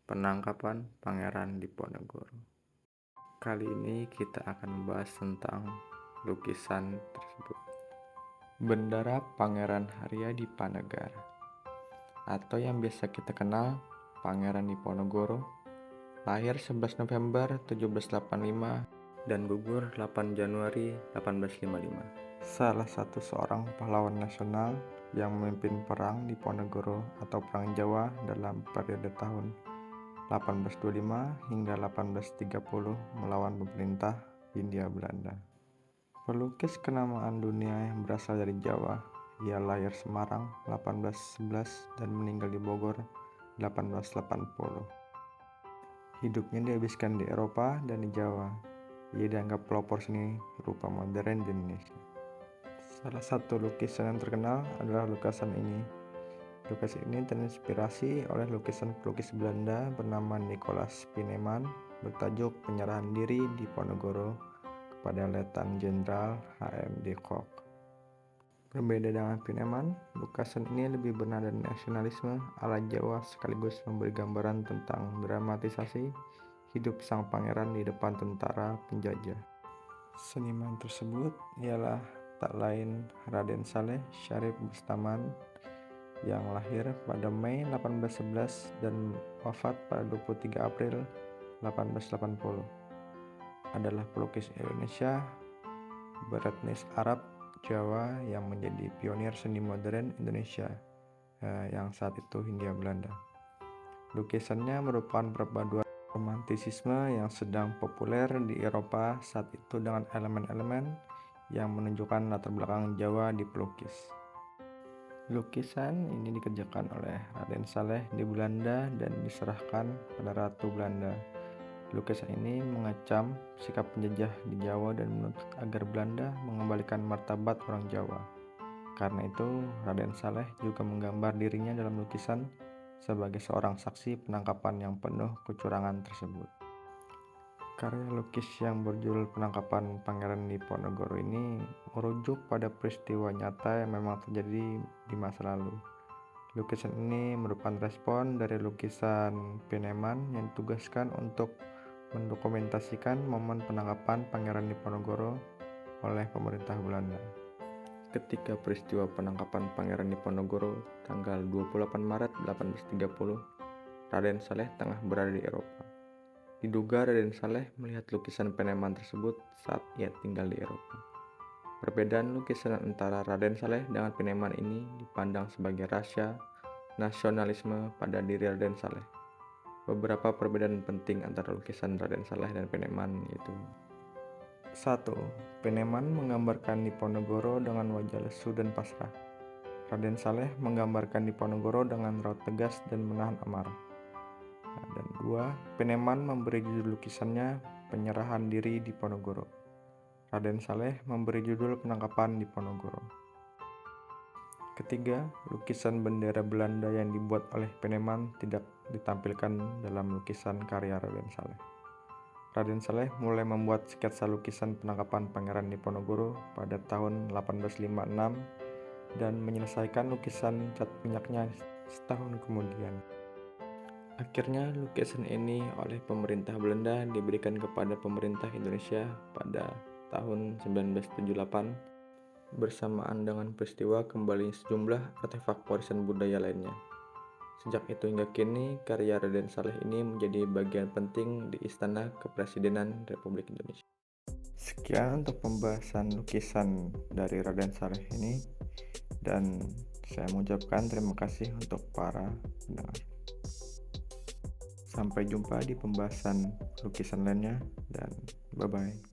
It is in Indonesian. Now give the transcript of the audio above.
Penangkapan Pangeran Diponegoro. Kali ini kita akan membahas tentang lukisan tersebut. Bendera Pangeran Haryadipanegara, atau yang biasa kita kenal Pangeran Diponegoro, lahir 11 November 1785 dan gugur 8 Januari 1855. Salah satu seorang pahlawan nasional yang memimpin perang Diponegoro atau Perang Jawa dalam periode tahun 1825 hingga 1830 melawan pemerintah Hindia Belanda. Pelukis kenamaan dunia yang berasal dari Jawa, ia lahir Semarang 1811 dan meninggal di Bogor 1880. Hidupnya dihabiskan di Eropa dan di Jawa. Ia dianggap pelopor seni rupa modern di Indonesia. Salah satu lukisan yang terkenal adalah lukisan ini. Lukisan ini terinspirasi oleh lukisan pelukis Belanda bernama Nicolaas Pieneman bertajuk Penyerahan Diri Diponegoro kepada Letnan Jenderal H.M. de Kock. Berbeda dengan Pieneman, lukisan ini lebih bernada nasionalisme ala Jawa sekaligus memberi gambaran tentang dramatisasi hidup sang pangeran di depan tentara penjajah. Seniman tersebut ialah tak lain Raden Saleh Syarif Bustaman yang lahir pada Mei 1811 dan wafat pada 23 April 1880. Adalah pelukis Indonesia beretnis Arab Jawa yang menjadi pionir seni modern Indonesia yang saat itu Hindia Belanda. Lukisannya merupakan perpaduan romantisisme yang sedang populer di Eropa saat itu dengan elemen-elemen yang menunjukkan latar belakang Jawa di pelukis. Lukisan ini dikerjakan oleh Raden Saleh di Belanda dan diserahkan pada Ratu Belanda. Lukisan ini mengecam sikap penjajah di Jawa dan menuntut agar Belanda mengembalikan martabat orang Jawa. Karena itu, Raden Saleh juga menggambar dirinya dalam lukisan sebagai seorang saksi penangkapan yang penuh kecurangan tersebut. Karya lukis yang berjudul Penangkapan Pangeran Diponegoro ini merujuk pada peristiwa nyata yang memang terjadi di masa lalu. Lukisan ini merupakan respon dari lukisan Pieneman yang ditugaskan untuk mendokumentasikan momen penangkapan Pangeran Diponegoro oleh pemerintah Belanda. Ketika peristiwa penangkapan Pangeran Diponegoro tanggal 28 Maret 1830, Raden Saleh tengah berada di Eropa. Diduga Raden Saleh melihat lukisan Pieneman tersebut saat ia tinggal di Eropa. Perbedaan lukisan antara Raden Saleh dengan Pieneman ini dipandang sebagai rahasia nasionalisme pada diri Raden Saleh. Beberapa perbedaan penting antara lukisan Raden Saleh dan Pieneman yaitu: 1. Pieneman menggambarkan Diponegoro dengan wajah lesu dan pasrah. Raden Saleh menggambarkan Diponegoro dengan raut tegas dan menahan amarah. Dan 2. Pieneman memberi judul lukisannya Penyerahan Diri Diponegoro. Raden Saleh memberi judul Penangkapan Diponegoro. Ketiga, lukisan bendera Belanda yang dibuat oleh Pieneman tidak ditampilkan dalam lukisan karya Raden Saleh. Raden Saleh mulai membuat sketsa lukisan penangkapan Pangeran Diponegoro pada tahun 1856 dan menyelesaikan lukisan cat minyaknya setahun kemudian. Akhirnya lukisan ini oleh pemerintah Belanda diberikan kepada pemerintah Indonesia pada tahun 1978 bersamaan dengan peristiwa kembali sejumlah artefak warisan budaya lainnya. Sejak itu hingga kini, karya Raden Saleh ini menjadi bagian penting di Istana Kepresidenan Republik Indonesia. Sekian untuk pembahasan lukisan dari Raden Saleh ini, dan saya mengucapkan terima kasih untuk para pendengar. Sampai jumpa di pembahasan lukisan lainnya, dan bye-bye.